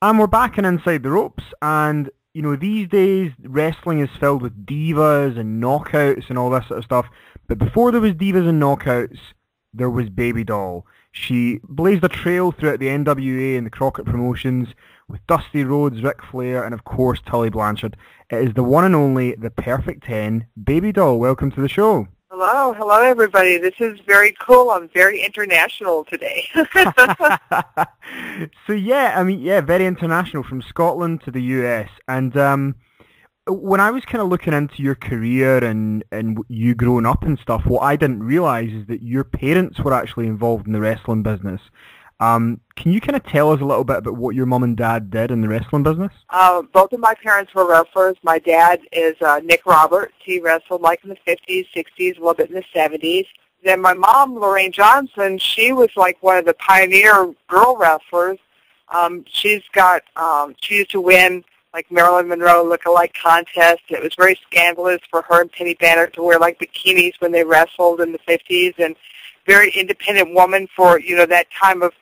And we're back in Inside the Ropes, and these days wrestling is filled with divas and knockouts and all this sort of stuff. But before there was divas and knockouts, there was Baby Doll. She blazed a trail throughout the NWA and the Crockett promotions with Dusty Rhodes, Ric Flair, and of course Tully Blanchard. It is the one and only, the Perfect 10, Baby Doll. Welcome to the show. Hello everybody. This is very cool. I'm very international today. So yeah, very international, from Scotland to the US. And when I was kind of looking into your career and you growing up and stuff, what I didn't realise is that your parents were actually involved in the wrestling business. Can you kind of tell us a little bit about what your mum and dad did in the wrestling business? Both of my parents were wrestlers. My dad is Nick Roberts. He wrestled like in the 50s, 60s, a little bit in the 70s. Then my mom, Lorraine Johnson, she was like one of the pioneer girl wrestlers. She used to win like Marilyn Monroe look-alike contests. It was very scandalous for her and Penny Banner to wear like bikinis when they wrestled in the 50s, and very independent woman for, that time of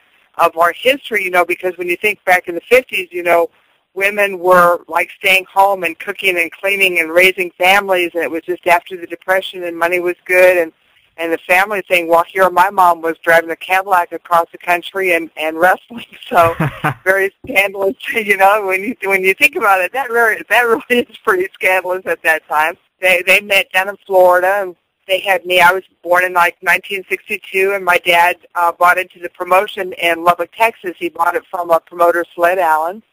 our history, because when you think back in the 50s, women were like staying home and cooking and cleaning and raising families, and it was just after the Depression and money was good, and the family thing. Well, here my mom was driving a Cadillac across the country and wrestling, so very scandalous. When you think about it, that really is pretty scandalous at that time. They met down in Florida, and they had me. I was born in like 1962, and my dad bought into the promotion in Lubbock, Texas. He bought it from a promoter, Sled Allen,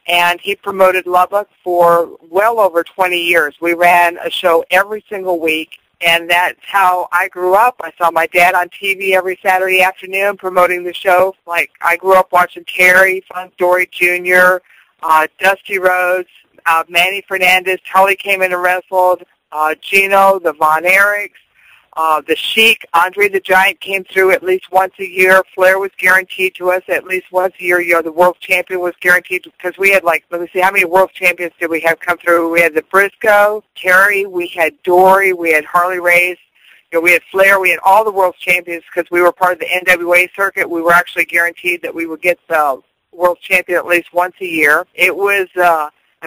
and he promoted Lubbock for well over 20 years. We ran a show every single week, and that's how I grew up. I saw my dad on TV every Saturday afternoon promoting the show. Like, I grew up watching Terry, Fun Story Jr., Dusty Rhodes, Manny Fernandez. Tully came in and wrestled. Gino, the Von Erichs, the Sheik, Andre the Giant came through at least once a year. Flair was guaranteed to us at least once a year. The world champion was guaranteed, because we had let me see, how many world champions did we have come through? We had the Briscoe, Terry, we had Dory, we had Harley Race, we had Flair, we had all the world champions, because we were part of the NWA circuit. We were actually guaranteed that we would get the world champion at least once a year. It was,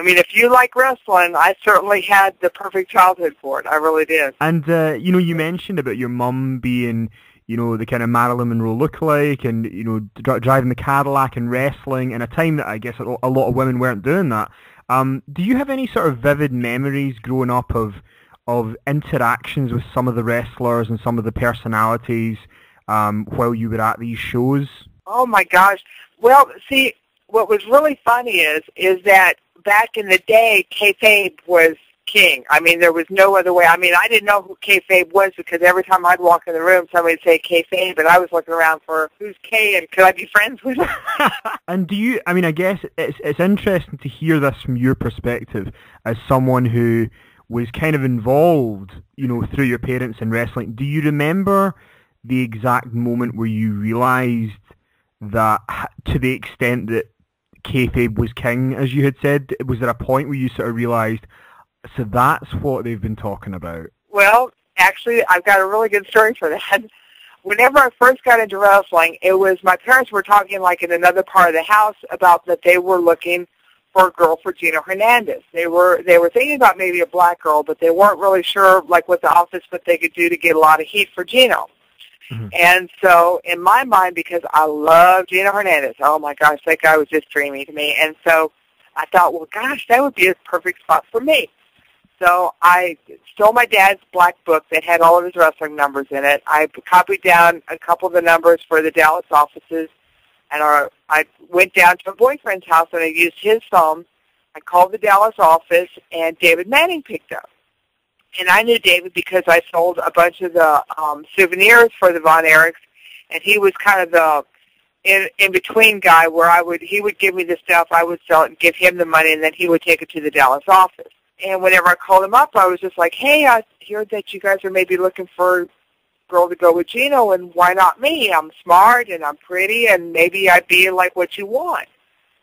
if you like wrestling, I certainly had the perfect childhood for it. I really did. And, you mentioned about your mum being, the kind of Marilyn Monroe lookalike and, driving the Cadillac and wrestling in a time that I guess a lot of women weren't doing that. Do you have any sort of vivid memories growing up of interactions with some of the wrestlers and some of the personalities while you were at these shows? Oh, my gosh. Well, see, what was really funny is that back in the day, kayfabe was king. There was no other way. I didn't know who kayfabe was, because every time I'd walk in the room, somebody would say kayfabe, and I was looking around for who's Kay and could I be friends with her? And do you, I guess it's interesting to hear this from your perspective as someone who was kind of involved, through your parents in wrestling. Do you remember the exact moment where you realized that, to the extent that kayfabe was king, as you had said, was there a point where you sort of realized, so that's what they've been talking about? Well, actually, I've got a really good story for that. Whenever I first got into wrestling, it was my parents were talking like in another part of the house about that they were looking for a girl for Gino Hernandez. They were thinking about maybe a black girl, but they weren't really sure like what the office what they could do to get a lot of heat for Gino. Mm-hmm. And so in my mind, because I love Gino Hernandez, oh my gosh, that guy was just dreamy to me. And so I thought, well, gosh, that would be a perfect spot for me. So I stole my dad's black book that had all of his wrestling numbers in it. I copied down a couple of the numbers for the Dallas offices, and I went down to a boyfriend's house and I used his phone. I called the Dallas office, and David Manning picked up. And I knew David because I sold a bunch of the souvenirs for the Von Erichs, and he was kind of the in-between guy where he would give me the stuff, I would sell it and give him the money, and then he would take it to the Dallas office. And whenever I called him up, I was just like, hey, I hear that you guys are maybe looking for a girl to go with Gino, and why not me? I'm smart, and I'm pretty, and maybe I'd be like what you want.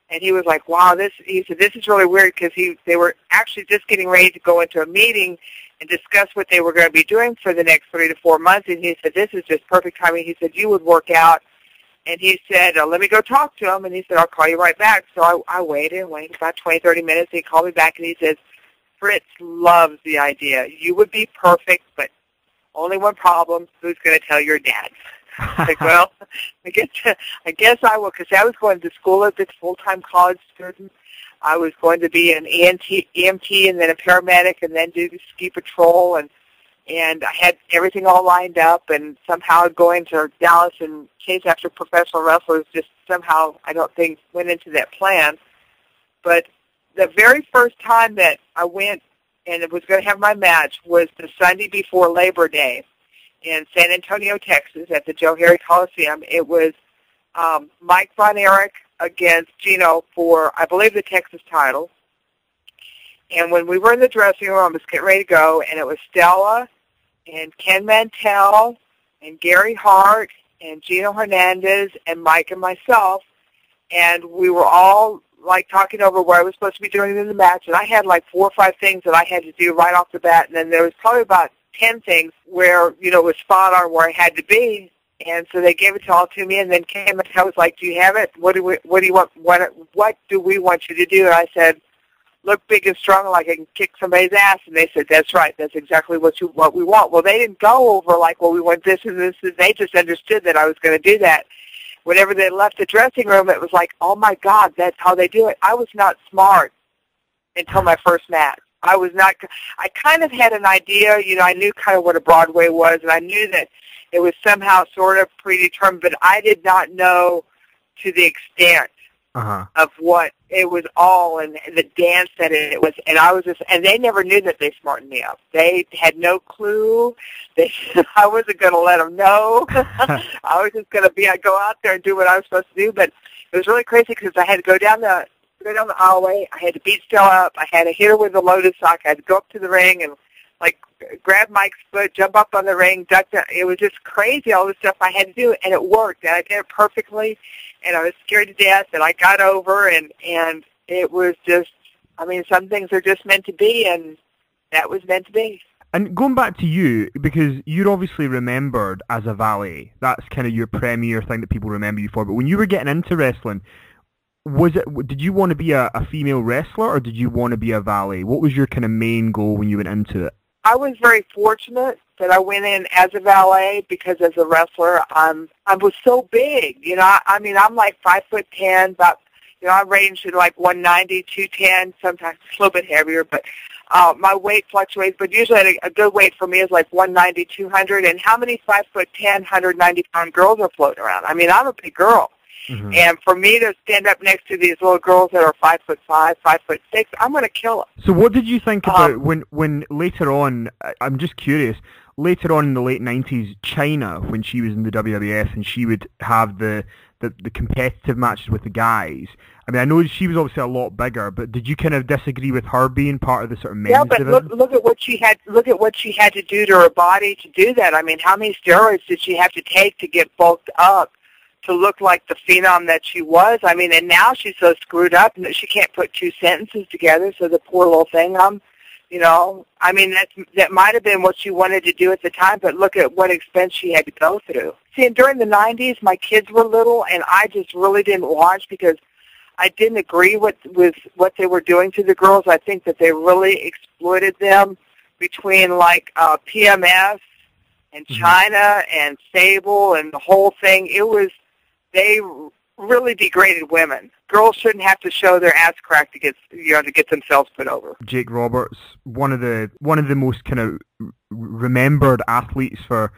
And he was like, wow, he said, this is really weird, because they were actually just getting ready to go into a meeting and discuss what they were going to be doing for the next 3 to 4 months. And he said, this is just perfect timing. He said, you would work out And he said, let me go talk to him. And he said, I'll call you right back. So I waited about 20, 30 minutes. He called me back, and he says, Fritz loves the idea. You would be perfect, but only one problem. Who's going to tell your dad? Like, well, I guess I will, because I was going to school as a full-time college student. I was going to be an EMT and then a paramedic and then do the ski patrol, and I had everything all lined up, and somehow going to Dallas and chase after professional wrestlers just somehow, I don't think, went into that plan. But the very first time that I went and was going to have my match was the Sunday before Labor Day in San Antonio, Texas, at the Joe Harry Coliseum. It was Mike Von Erich against Gino for, I believe, the Texas title. And when we were in the dressing room, I was getting ready to go, and it was Stella and Ken Mantell and Gary Hart and Gino Hernandez and Mike and myself, and we were all like talking over what I was supposed to be doing in the match, and I had like 4 or 5 things that I had to do right off the bat, and then there was probably about 10 things where, you know, it was spot on where I had to be, and so they gave it all to me, and then Ken Mantell was like, do you have it? What do you want? What do we want you to do? And I said, look big and strong like I can kick somebody's ass. And they said, that's right. That's exactly what we want. Well, they didn't go over like, well, we want this and this. And they just understood that I was going to do that. Whenever they left the dressing room, it was like, oh, my God, that's how they do it. I was not smart until my first match. I kind of had an idea, you know, I knew kind of what a Broadway was, and I knew that it was somehow sort of predetermined, but I did not know to the extent of what it was all and the dance that it was. And I was just, and they never knew that they smartened me up. They had no clue. I wasn't going to let them know. I was just going to go out there and do what I was supposed to do. But it was really crazy because I had to go down the aisleway. I had to beat Stella up. I had to hit her with a lotus sock. I had to go up to the ring and like grab Mike's foot, jump up on the ring, duck down. It was just crazy, all the stuff I had to do, and it worked. And I did it perfectly, and I was scared to death, and I got over, and it was just, I mean, some things are just meant to be, and that was meant to be. And going back to you, because you're obviously remembered as a valet. That's kind of your premier thing that people remember you for. But when you were getting into wrestling, did you want to be a female wrestler, or did you want to be a valet? What was your kind of main goal when you went into it? I was very fortunate that I went in as a valet because as a wrestler, I was so big. You know, I mean, I'm like 5'10", about, you know, I range in like 190, 210, sometimes a little bit heavier, but my weight fluctuates. But usually a good weight for me is like 190, 200. And how many 5'10", 190-pound girls are floating around? I mean, I'm a big girl. Mm-hmm. And for me to stand up next to these little girls that are 5'5", 5'6", I'm going to kill them. So what did you think about when later on, I'm just curious, later on in the late 90s, Chyna, when she was in the WWF and she would have the competitive matches with the guys, I mean, I know she was obviously a lot bigger, but did you kind of disagree with her being part of the sort of men's division? Yeah, but look at what she had to do to her body to do that. I mean, how many steroids did she have to take to get bulked up to look like the phenom that she was? I mean, and now she's so screwed up that she can't put 2 sentences together, so the poor little thing, you know, I mean, that might have been what she wanted to do at the time, but look at what expense she had to go through. See, and during the 90s, my kids were little, and I just really didn't watch because I didn't agree with what they were doing to the girls. I think that they really exploited them between, like, PMS and Chyna and Sable and the whole thing. They really degraded women. Girls shouldn't have to show their ass crack to get themselves put over. Jake Roberts, one of the most kind of remembered athletes for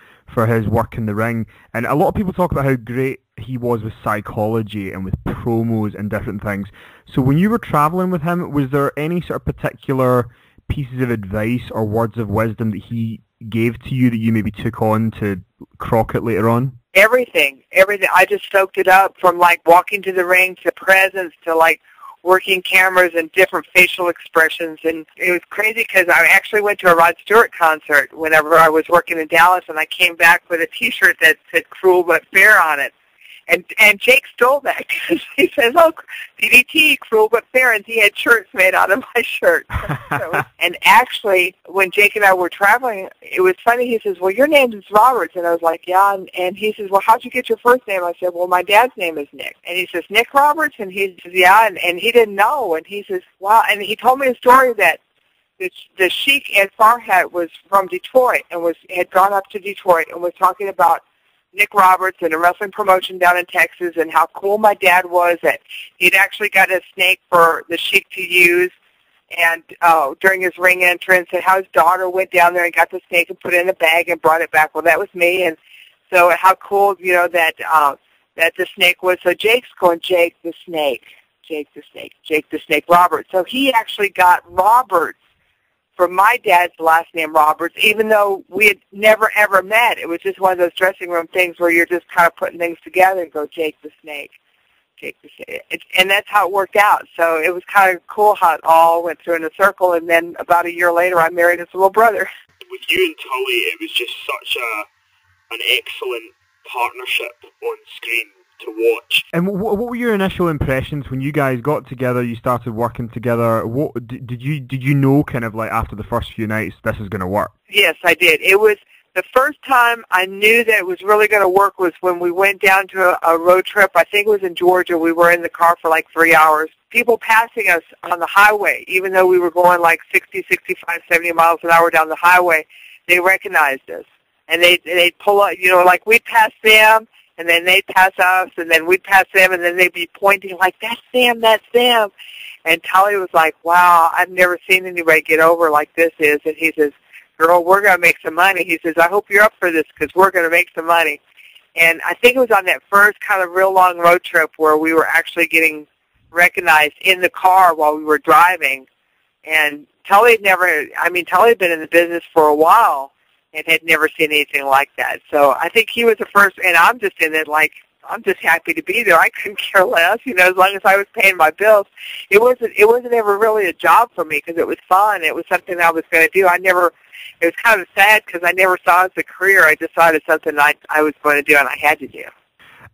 his work in the ring, and a lot of people talk about how great he was with psychology and with promos and different things. So when you were traveling with him, was there any sort of particular pieces of advice or words of wisdom that he gave to you that you maybe took on to Crockett later on? Everything. I just soaked it up, from like walking to the ring to presence to like working cameras and different facial expressions. And it was crazy because I actually went to a Rod Stewart concert whenever I was working in Dallas, and I came back with a T-shirt that said "Cruel but Fair" on it. And Jake stole that because he says, "Oh, DDT, cruel but fair," and he had shirts made out of my shirt. And actually, when Jake and I were traveling, it was funny. He says, "Well, your name is Roberts," and I was like, "Yeah." And he says, "Well, how'd you get your first name?" I said, "Well, my dad's name is Nick." And he says, "Nick Roberts?" And he says, "Yeah." And he didn't know. And he says, "Wow." And he told me a story that the Sheik and Farhat was from Detroit and had gone up to Detroit and was talking about Nick Roberts and a wrestling promotion down in Texas and how cool my dad was that he'd actually got a snake for the Sheik to use and during his ring entrance, and how his daughter went down there and got the snake and put it in a bag and brought it back. Well, that was me. And so how cool, that the snake was. So Jake's going, Jake the Snake, Jake the Snake, Jake the Snake Roberts. So he actually got Roberts from my dad's last name, Roberts, even though we had never, ever met. It was just one of those dressing room things where you're just kind of putting things together and go, Jake the Snake, Jake the Snake. And that's how it worked out. So it was kind of cool how it all went through in a circle, and then about a year later, I married his little brother. With you and Tully, it was just such an excellent partnership on screen to watch. And what were your initial impressions when you guys got together? You started working together. What did you know, kind of like after the first few nights, this is going to work? Yes, I did. It was the first time I knew that it was really going to work was when we went down to a road trip. I think it was in Georgia. We were in the car for like 3 hours. People passing us on the highway, even though we were going like 60, 65, 70 miles an hour down the highway, they recognized us. And they'd pull up, like we'd pass them, and then they'd pass us, and then we'd pass them, and then they'd be pointing like, that's them, that's them. And Tully was like, wow, I've never seen anybody get over like this is. And he says, girl, we're going to make some money. He says, I hope you're up for this because we're going to make some money. And I think it was on that first kind of real long road trip where we were actually getting recognized in the car while we were driving. And Tully had been in the business for a while and had never seen anything like that. So I think he was the first, and I'm just in it like, I'm just happy to be there. I couldn't care less, as long as I was paying my bills. It wasn't ever really a job for me because it was fun. It was something I was going to do. It was kind of sad because I never saw it as a career. I decided something I was going to do and I had to do.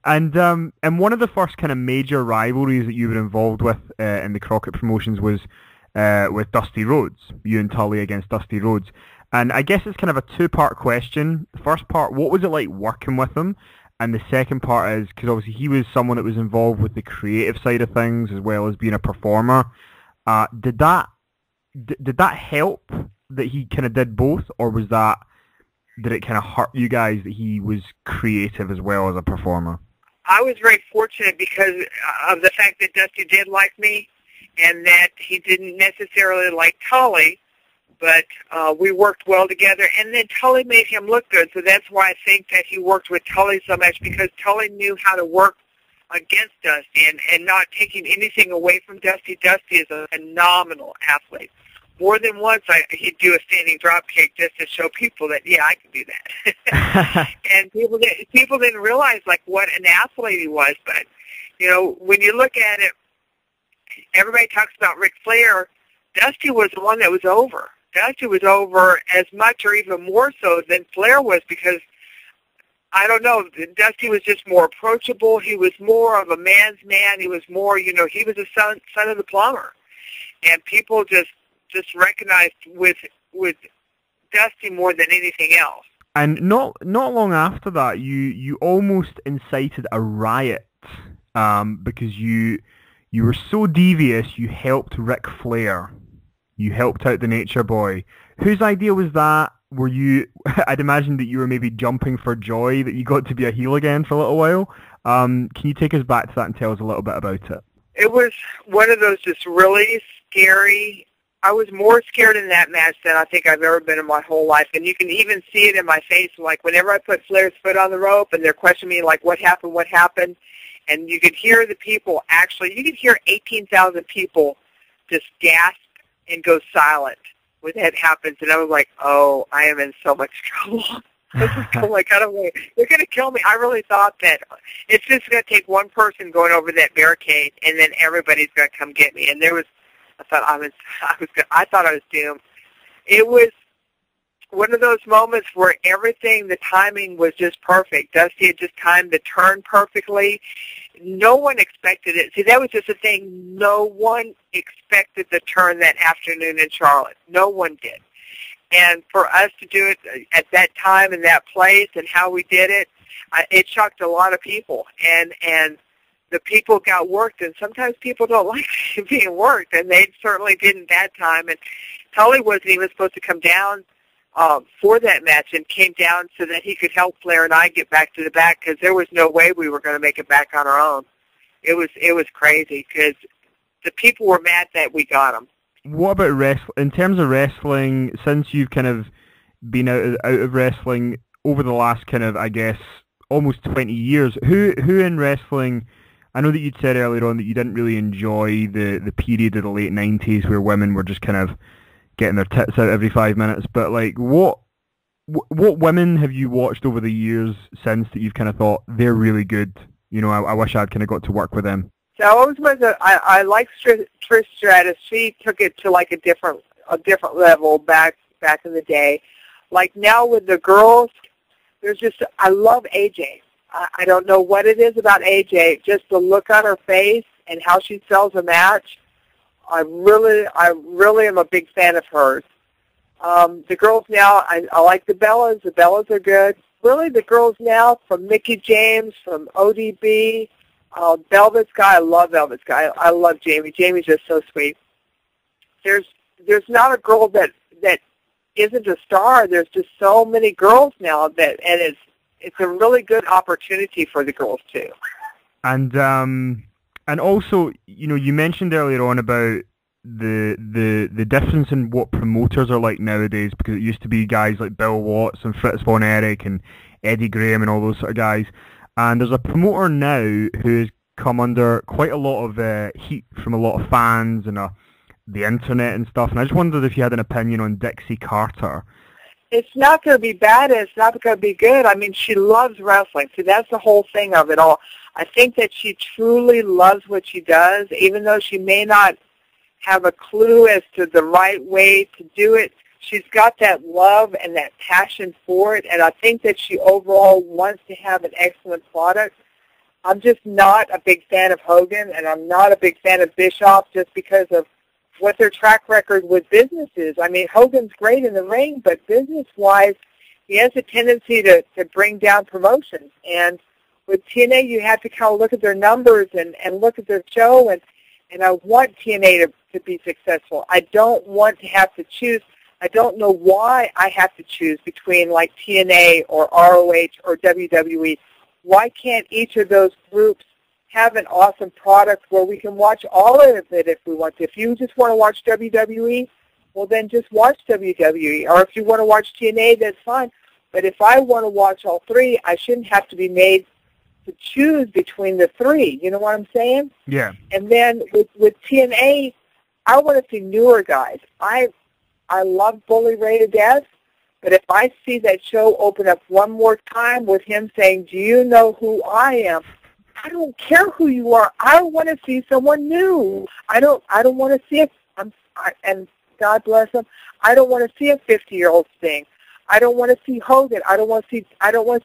And one of the first kind of major rivalries that you were involved with in the Crockett promotions was with Dusty Rhodes, you and Tully against Dusty Rhodes. And I guess it's kind of a two-part question. The first part, what was it like working with him? And the second part is, because obviously he was someone that was involved with the creative side of things as well as being a performer. Did that help that he kind of did both, or did it kind of hurt you guys that he was creative as well as a performer? I was very fortunate because of the fact that Dusty did like me and that he didn't necessarily like Tully, but we worked well together, and then Tully made him look good, so that's why I think that he worked with Tully so much, because Tully knew how to work against Dusty and not taking anything away from Dusty. Dusty is a phenomenal athlete. More than once, he'd do a standing drop kick just to show people that, yeah, I can do that. And people didn't realize, like, what an athlete he was, but, when you look at it, everybody talks about Ric Flair. Dusty was the one that was over. Dusty was over as much or even more so than Flair was because, I don't know, Dusty was just more approachable. He was more of a man's man. He was more, he was a son of the plumber. And people just recognized with Dusty more than anything else. And not long after that, you almost incited a riot because you were so devious, you helped Ric Flair. You helped out the Nature Boy. Whose idea was that? Were you? I'd imagine that you were maybe jumping for joy that you got to be a heel again for a little while. Can you take us back to that and tell us a little bit about it? It was one of those just really scary. I was more scared in that match than I think I've ever been in my whole life. And you can even see it in my face. Like, whenever I put Flair's foot on the rope and they're questioning me, like, what happened? And you could hear the people you could hear 18,000 people just gasp and go silent when that happens. And I was like, oh, I am in so much trouble. Like, I don't know, they're going to kill me. I really thought that it's just going to take one person going over that barricade, and then everybody's going to come get me. And I thought I was doomed. It was one of those moments where everything, the timing was just perfect. Dusty had just timed the turn perfectly. No one expected it. See, that was just the thing. No one expected the turn that afternoon in Charlotte. No one did. And for us to do it at that time and that place and how we did it, it shocked a lot of people. And the people got worked, and sometimes people don't like being worked, and they certainly didn't that time. And Tully wasn't even supposed to come down for that match, and came down so that he could help Flair and I get back to the back, because there was no way we were going to make it back on our own. It was crazy, because the people were mad that we got them. What about wrestling? In terms of wrestling, since you've kind of been out of wrestling over the last kind of, I guess, almost 20 years, who in wrestling? I know that you'd said earlier on that you didn't really enjoy the period of the late 90s where women were just kind of getting their tits out every 5 minutes, but like what women have you watched over the years since that you've kind of thought they're really good? You know, I wish I'd kind of got to work with them. So I like Trish Stratus. She took it to like a different level back in the day. Like now with the girls, I love AJ. I don't know what it is about AJ, just the look on her face and how she sells a match. I really am a big fan of hers. The girls now, I like the Bellas. The Bellas are good. Really, the girls now, from Mickie James, from ODB, Velvet Sky. I love Velvet Sky. I love Jamie. Jamie's just so sweet. There's not a girl that isn't a star. There's just so many girls now and it's a really good opportunity for the girls too. And also, you know, you mentioned earlier on about the difference in what promoters are like nowadays, because it used to be guys like Bill Watts and Fritz Von Erich and Eddie Graham and all those sort of guys. And there's a promoter now who has come under quite a lot of heat from a lot of fans and the internet and stuff. And I just wondered if you had an opinion on Dixie Carter. It's not going to be bad, and it's not going to be good. I mean, she loves wrestling. See, that's the whole thing of it all. I think that she truly loves what she does, even though she may not have a clue as to the right way to do it. She's got that love and that passion for it, and I think that she overall wants to have an excellent product. I'm just not a big fan of Hogan, and I'm not a big fan of Bischoff just because of what their track record with business is. I mean, Hogan's great in the ring, but business-wise, he has a tendency to bring down promotions. And with TNA, you have to kind of look at their numbers and look at their show, and I want TNA to be successful. I don't want to have to choose. I don't know why I have to choose between like TNA or ROH or WWE. Why can't each of those groups have an awesome product where we can watch all of it if we want to? If you just want to watch WWE, well, then just watch WWE. Or if you want to watch TNA, that's fine. But if I want to watch all three, I shouldn't have to be made to choose between the three. You know what I'm saying? Yeah. And then with TNA, I want to see newer guys. I love Bully Ray to death, but if I see that show open up one more time with him saying, "Do you know who I am?" I don't care who you are. I want to see someone new. I don't want to see and God bless him, I don't want to see a 50-year-old Sting. I don't want to see Hogan. I don't want to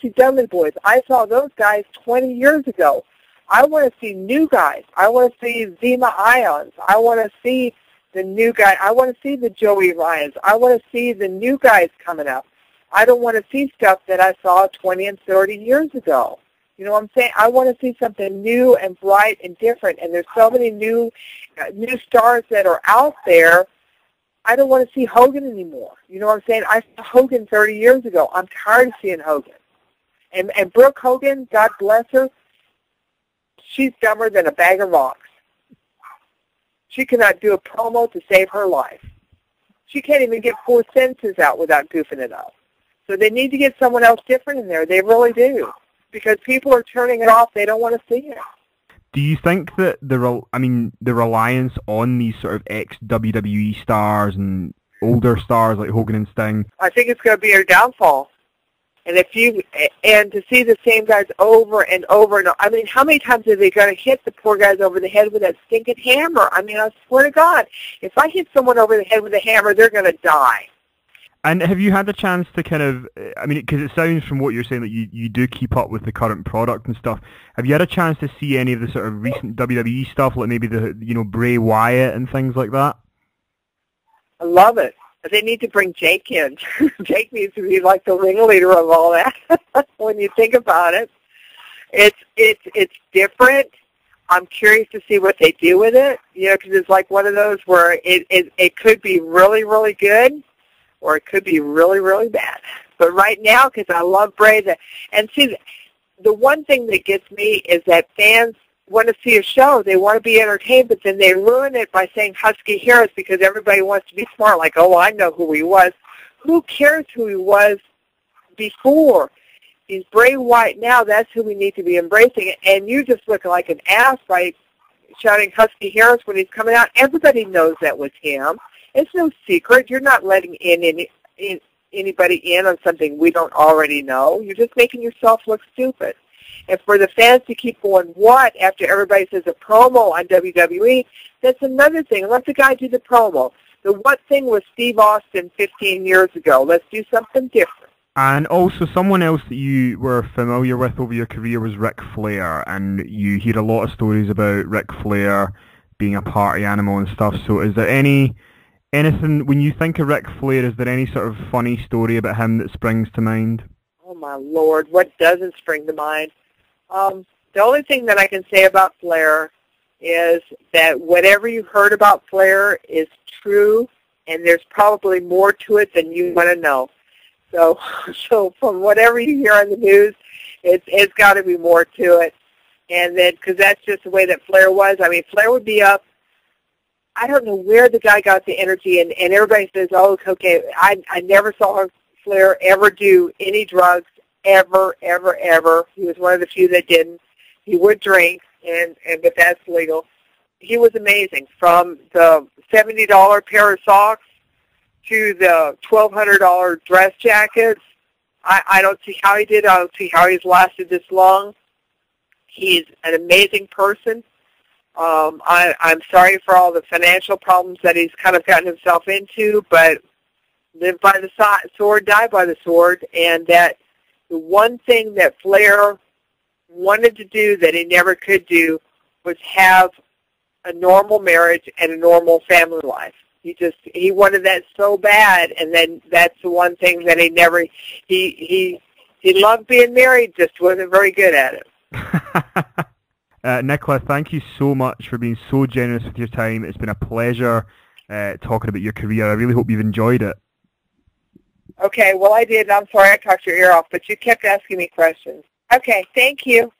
see Dudley Boys. I saw those guys 20 years ago. I want to see new guys. I want to see Zema Ions. I want to see the new guy. I want to see the Joey Ryans. I want to see the new guys coming up. I don't want to see stuff that I saw 20 and 30 years ago. You know what I'm saying? I want to see something new and bright and different. And there's so many new stars that are out there. I don't want to see Hogan anymore. You know what I'm saying? I saw Hogan 30 years ago. I'm tired of seeing Hogan. And Brooke Hogan, God bless her, she's dumber than a bag of rocks. She cannot do a promo to save her life. She can't even get 4 sentences out without goofing it up. So they need to get someone else different in there. They really do. Because people are turning it off. They don't want to see it. Do you think that the reliance on these sort of ex-WWE stars and older stars like Hogan and Sting, I think it's going to be their downfall. And to see the same guys over and over and over. I mean, how many times are they going to hit the poor guys over the head with that stinking hammer? I mean, I swear to God, if I hit someone over the head with a hammer, they're going to die. And have you had a chance to kind of, I mean, because it sounds from what you're saying that you do keep up with the current product and stuff. Have you had a chance to see any of the sort of recent WWE stuff, like maybe the, Bray Wyatt and things like that? I love it. They need to bring Jake in. Jake needs to be like the ringleader of all that. When you think about it, it's different. I'm curious to see what they do with it, because it's like one of those where it could be really, really good, or it could be really, really bad. But right now, because I love Bray, and see, the one thing that gets me is that fans want to see a show. They want to be entertained, but then they ruin it by saying Husky Harris because everybody wants to be smart, like, oh, I know who he was. Who cares who he was before? He's Bray Wyatt now. That's who we need to be embracing. And you just look like an ass by shouting Husky Harris when he's coming out. Everybody knows that was him. It's no secret. You're not letting anybody in on something we don't already know. You're just making yourself look stupid. And for the fans to keep going, what, after everybody says a promo on WWE, that's another thing. Let the guy do the promo. The what thing was Steve Austin 15 years ago. Let's do something different. And also, someone else that you were familiar with over your career was Ric Flair, and you hear a lot of stories about Ric Flair being a party animal and stuff. So is there anything, when you think of Ric Flair, is there any sort of funny story about him that springs to mind? Oh, my Lord, what doesn't spring to mind? The only thing that I can say about Flair is that whatever you heard about Flair is true, and there's probably more to it than you want to know. So from whatever you hear on the news, it's got to be more to it. And then, because that's just the way that Flair was. I mean, Flair would be up. I don't know where the guy got the energy, and everybody says, oh, okay, I never saw Flair ever do any drugs. Ever, ever, ever. He was one of the few that didn't. He would drink, but that's legal. He was amazing. From the $70 pair of socks to the $1,200 dress jackets. I don't see how he did. I don't see how he's lasted this long. He's an amazing person. I'm sorry for all the financial problems that he's kind of gotten himself into, but live by the sword, die by the sword, and that the one thing that Flair wanted to do that he never could do was have a normal marriage and a normal family life. He wanted that so bad, and then that's the one thing that he loved being married, just wasn't very good at it. Nicola, thank you so much for being so generous with your time. It's been a pleasure talking about your career. I really hope you've enjoyed it. Okay, well, I did. I'm sorry I talked your ear off, but you kept asking me questions. Okay, thank you.